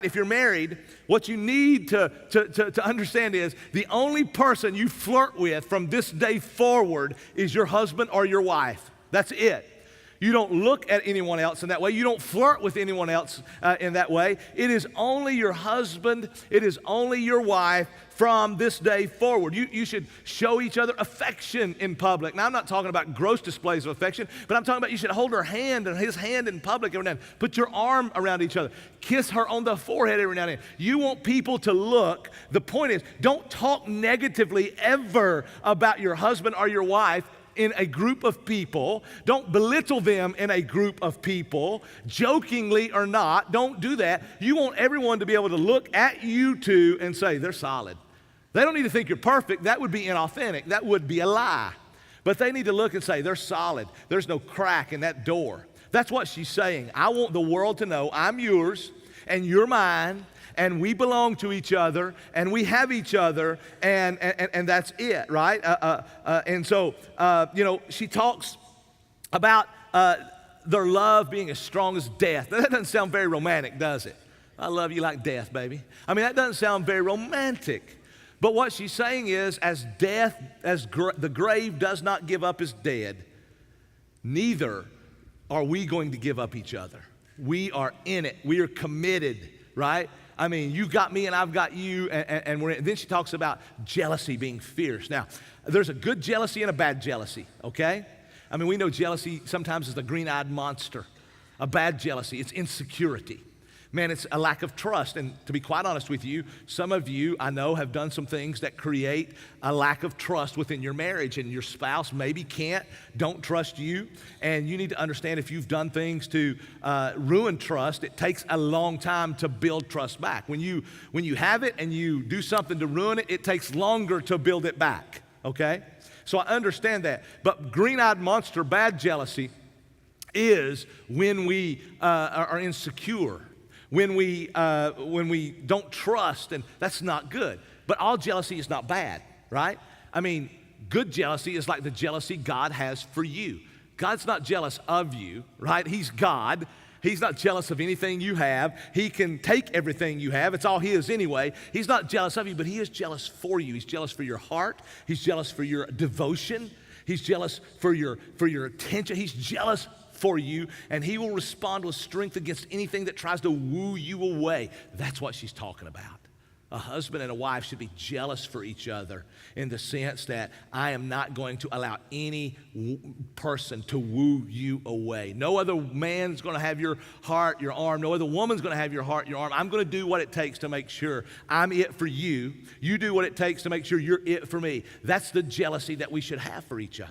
If you're married, what you need to understand is the only person you flirt with from this day forward is your husband or your wife. That's it. You don't look at anyone else in that way. You don't flirt with anyone else in that way. It is only your husband. It is only your wife from this day forward. You should show each other affection in public. Now, I'm not talking about gross displays of affection, but I'm talking about you should hold her hand and his hand in public every now and then. Put your arm around each other. Kiss her on the forehead every now and then. You want people to look. The point is, don't talk negatively ever about your husband or your wife in a group of people. Don't belittle them in a group of people, jokingly or not. Don't do that. You want everyone to be able to look at you two and say, they're solid. They don't need to think you're perfect. That would be inauthentic. That would be a lie. But they need to look and say, they're solid. There's no crack in that door. That's what she's saying. I want the world to know I'm yours and you're mine, and we belong to each other, and we have each other, and that's it, right? And so, she talks about their love being as strong as death. That doesn't sound very romantic, does it? I love you like death, baby. I mean, that doesn't sound very romantic. But what she's saying is, the grave does not give up its dead, neither are we going to give up each other. We are in it. We are committed, right? I mean, you got me and I've got you, and we're in. Then she talks about jealousy being fierce. Now, there's a good jealousy and a bad jealousy, okay? I mean, we know jealousy sometimes is the green-eyed monster. A bad jealousy, it's insecurity. Man, it's a lack of trust. And to be quite honest with you, some of you, I know, have done some things that create a lack of trust within your marriage, and your spouse maybe don't trust you. And you need to understand, if you've done things to ruin trust, it takes a long time to build trust back. When you have it and you do something to ruin it, it takes longer to build it back, okay? So I understand that. But green-eyed monster, bad jealousy, is when we are insecure. When we don't trust, and that's not good. But all jealousy is not bad, right? I mean, good jealousy is like the jealousy God has for you. God's not jealous of you, right? He's God. He's not jealous of anything you have. He can take everything you have. It's all His anyway. He's not jealous of you, but He is jealous for you. He's jealous for your heart. He's jealous for your devotion. He's jealous for your attention. He's jealous for you, and He will respond with strength against anything that tries to woo you away. That's what she's talking about. A husband and a wife should be jealous for each other in the sense that I am not going to allow any person to woo you away. No other man's going to have your heart, your arm. No other woman's going to have your heart, your arm. I'm going to do what it takes to make sure I'm it for you. You do what it takes to make sure you're it for me. That's the jealousy that we should have for each other.